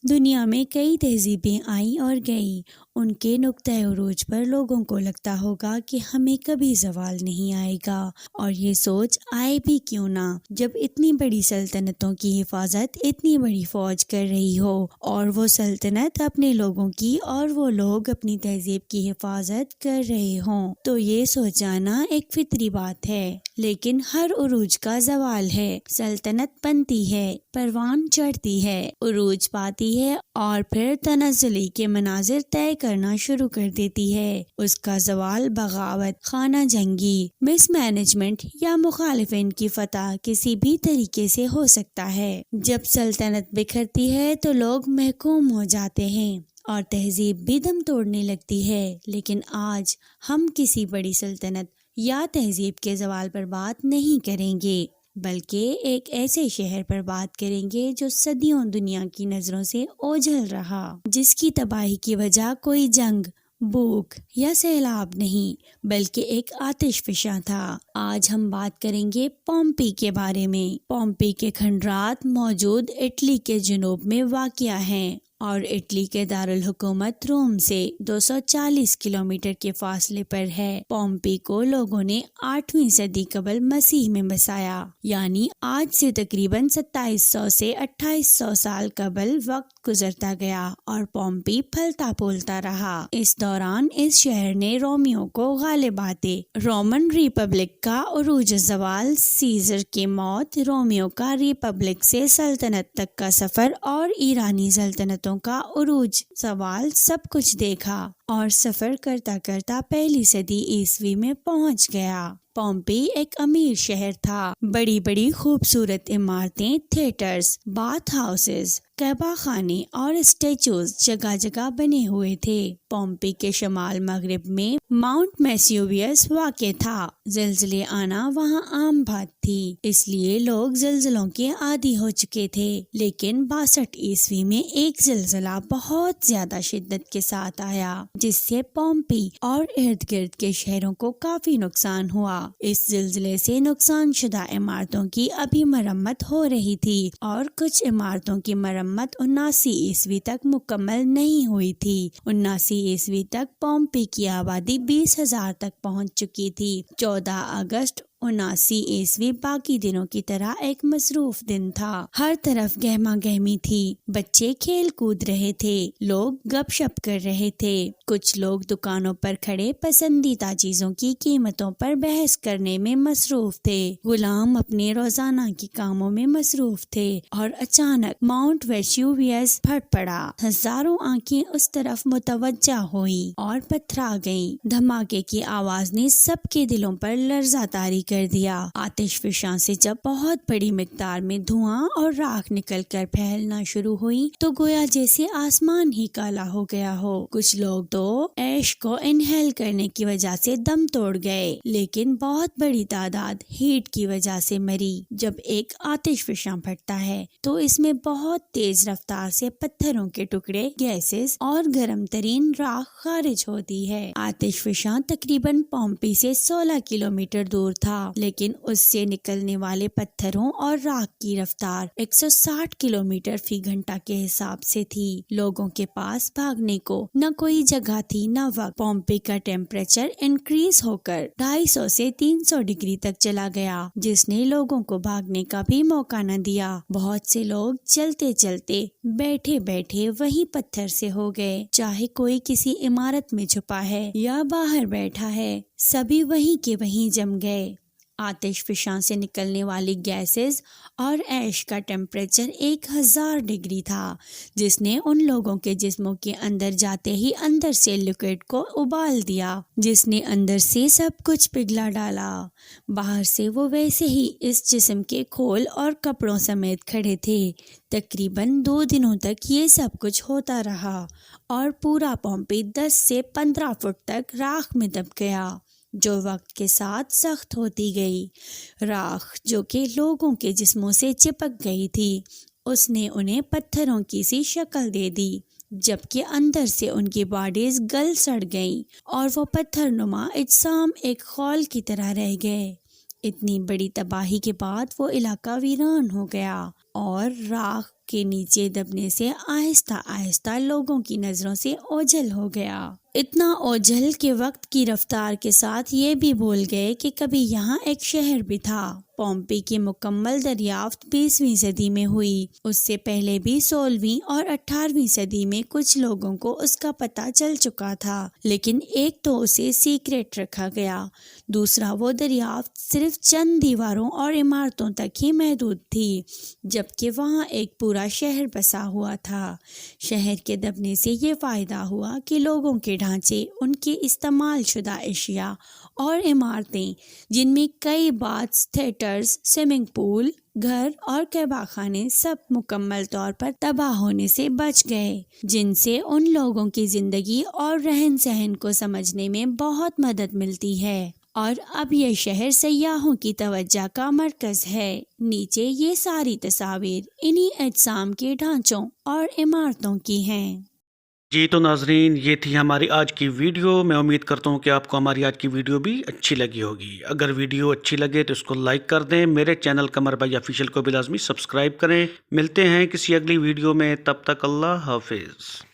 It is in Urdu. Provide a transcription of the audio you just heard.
دنیا میں کئی تہذیبیں آئیں اور گئیں، ان کے نقطۂ عروج پر لوگوں کو لگتا ہوگا کہ ہمیں کبھی زوال نہیں آئے گا، اور یہ سوچ آئے بھی کیوں نہ جب اتنی بڑی سلطنتوں کی حفاظت اتنی بڑی فوج کر رہی ہو، اور وہ سلطنت اپنے لوگوں کی اور وہ لوگ اپنی تہذیب کی حفاظت کر رہے ہوں، تو یہ سوچانا ایک فطری بات ہے۔ لیکن ہر عروج کا زوال ہے، سلطنت بنتی ہے، پروان چڑھتی ہے، عروج پاتی ہے اور پھر تنزلی کے مناظر طے کرنا شروع کر دیتی ہے۔ اس کا زوال بغاوت، خانہ جنگی، مس مینجمنٹ یا مخالفین کی فتح کسی بھی طریقے سے ہو سکتا ہے۔ جب سلطنت بکھرتی ہے تو لوگ محکوم ہو جاتے ہیں اور تہذیب بھی دم توڑنے لگتی ہے، لیکن آج ہم کسی بڑی سلطنت یا تہذیب کے زوال پر بات نہیں کریں گے، بلکہ ایک ایسے شہر پر بات کریں گے جو صدیوں دنیا کی نظروں سے اوجھل رہا، جس کی تباہی کی وجہ کوئی جنگ، بھوک یا سیلاب نہیں، بلکہ ایک آتش فشاں تھا۔ آج ہم بات کریں گے پومپئی کے بارے میں۔ پومپئی کے کھنڈرات موجود اٹلی کے جنوب میں واقع ہیں اور اٹلی کے دارالحکومت روم سے 240 کلومیٹر کے فاصلے پر ہے۔ پومپئی کو لوگوں نے 8ویں صدی قبل مسیح میں بسایا، یعنی آج سے تقریباً 2700 سے 2800 سال قبل وقت گزرتا گیا اور پومپئی پھلتا پھولتا رہا۔ اس دوران اس شہر نے رومیوں کو غالب آتے، رومن ریپبلک کا عروج زوال، سیزر کی موت، رومیوں کا ریپبلک سے سلطنت تک کا سفر اور ایرانی سلطنتوں کا عروج زوال سب کچھ دیکھا، اور سفر کرتا کرتا پہلی صدی عیسوی میں پہنچ گیا۔ پومپئی ایک امیر شہر تھا، بڑی بڑی خوبصورت عمارتیں، تھیٹرز، باتھ ہاؤسز، کعبہ خانے اور اسٹیچوز جگہ جگہ بنے ہوئے تھے۔ پومپئی کے شمال مغرب میں ماؤنٹ ویسویوس واقع تھا۔ زلزلے آنا وہاں عام بات تھی، اس لیے لوگ زلزلوں کے عادی ہو چکے تھے، لیکن 62 عیسوی میں ایک زلزلہ بہت زیادہ شدت کے ساتھ آیا، جس سے پومپئی اور ارد گرد کے شہروں کو کافی نقصان ہوا۔ اس زلزلے سے نقصان شدہ عمارتوں کی ابھی مرمت ہو رہی تھی، اور کچھ عمارتوں کی مرمت 79 عیسوی تک مکمل نہیں ہوئی تھی۔ 79 عیسوی تک پومپئی کی آبادی 20,000 تک پہنچ چکی تھی۔ 14 اگست 79 عیسوی باقی دنوں کی طرح ایک مصروف دن تھا۔ ہر طرف گہما گہمی تھی، بچے کھیل کود رہے تھے، لوگ گپ شپ کر رہے تھے، کچھ لوگ دکانوں پر کھڑے پسندیدہ چیزوں کی قیمتوں پر بحث کرنے میں مصروف تھے، غلام اپنے روزانہ کے کاموں میں مصروف تھے، اور اچانک ماؤنٹ ویسویوس پھٹ پڑا۔ ہزاروں آنکھیں اس طرف متوجہ ہوئیں اور پتھرا گئیں۔ دھماکے کی آواز نے سب کے دلوں پر لرزہ طاری کر دیا۔ آتش فشاں سے جب بہت بڑی مقدار میں دھواں اور راکھ نکل کر پھیلنا شروع ہوئی تو گویا جیسے آسمان ہی کالا ہو گیا ہو۔ کچھ لوگ تو ایش کو انہیل کرنے کی وجہ سے دم توڑ گئے، لیکن بہت بڑی تعداد ہیٹ کی وجہ سے مری۔ جب ایک آتش فشاں پھٹتا ہے تو اس میں بہت تیز رفتار سے پتھروں کے ٹکڑے، گیسز اور گرم ترین راکھ خارج ہوتی ہے۔ آتش فشاں تقریباً پومپئی سے 16 کلومیٹر دور تھا، لیکن اس سے نکلنے والے پتھروں اور راکھ کی رفتار 160 کلومیٹر فی گھنٹہ کے حساب سے تھی۔ لوگوں کے پاس بھاگنے کو نہ کوئی جگہ تھی نہ وقت۔ پومپئی کا ٹیمپریچر انکریز ہو کر 250 سے 300 ڈگری تک چلا گیا، جس نے لوگوں کو بھاگنے کا بھی موقع نہ دیا۔ بہت سے لوگ چلتے چلتے، بیٹھے بیٹھے وہیں پتھر سے ہو گئے، چاہے کوئی کسی عمارت میں چھپا ہے یا باہر بیٹھا ہے، سبھی وہیں کے وہیں جم گئے۔ آتش فشاں سے نکلنے والی گیسز اور ایش کا ٹیمپریچر 1000 ڈگری تھا، جس نے ان لوگوں کے جسموں کے اندر جاتے ہی اندر سے لیکوئڈ کو ابال دیا، جس نے اندر سے سب کچھ پگھلا ڈالا۔ باہر سے وہ ویسے ہی اس جسم کے کھول اور کپڑوں سمیت کھڑے تھے۔ تقریباً 2 دنوں تک یہ سب کچھ ہوتا رہا اور پورا پومپئی 10 سے 15 فٹ تک راکھ میں دب گیا، جو وقت کے ساتھ سخت ہوتی گئی۔ راکھ جو کہ لوگوں کے جسموں سے چپک گئی تھی، اس نے انہیں پتھروں کی سی شکل دے دی، جبکہ اندر سے ان کی باڈیز گل سڑ گئیں اور وہ پتھر نما اجسام ایک خول کی طرح رہ گئے۔ اتنی بڑی تباہی کے بعد وہ علاقہ ویران ہو گیا اور راکھ کے نیچے دبنے سے آہستہ آہستہ لوگوں کی نظروں سے اوجھل ہو گیا، اتنا اوجھل کہ وقت کی رفتار کے ساتھ یہ بھی بھول گئے کہ کبھی یہاں ایک شہر بھی تھا۔ پومپئی کی مکمل دریافت 20ویں صدی میں ہوئی، اس سے پہلے بھی 16ویں اور 18ویں صدی میں کچھ لوگوں کو اس کا پتہ چل چکا تھا، لیکن ایک تو اسے سیکریٹ رکھا گیا، دوسرا وہ دریافت صرف چند دیواروں اور عمارتوں تک ہی محدود تھی، جبکہ وہاں ایک پورا شہر بسا ہوا تھا۔ شہر کے دبنے سے یہ فائدہ ہوا کہ لوگوں کے ڈھانچے، ان کے استعمال شدہ اشیاء اور عمارتیں، جن میں کئی باتھس، تھیٹرز، سوئمنگ پول، گھر اور کعبہ خانے، سب مکمل طور پر تباہ ہونے سے بچ گئے، جن سے ان لوگوں کی زندگی اور رہن سہن کو سمجھنے میں بہت مدد ملتی ہے۔ اور اب یہ شہر سیاحوں کی توجہ کا مرکز ہے۔ نیچے یہ ساری تصاویر انہی اجسام کے ڈھانچوں اور عمارتوں کی ہیں۔ جی تو ناظرین، یہ تھی ہماری آج کی ویڈیو۔ میں امید کرتا ہوں کہ آپ کو ہماری آج کی ویڈیو بھی اچھی لگی ہوگی۔ اگر ویڈیو اچھی لگے تو اس کو لائک کر دیں، میرے چینل قمر بھائی آفیشیل کو بھی لازمی سبسکرائب کریں۔ ملتے ہیں کسی اگلی ویڈیو میں، تب تک اللہ حافظ۔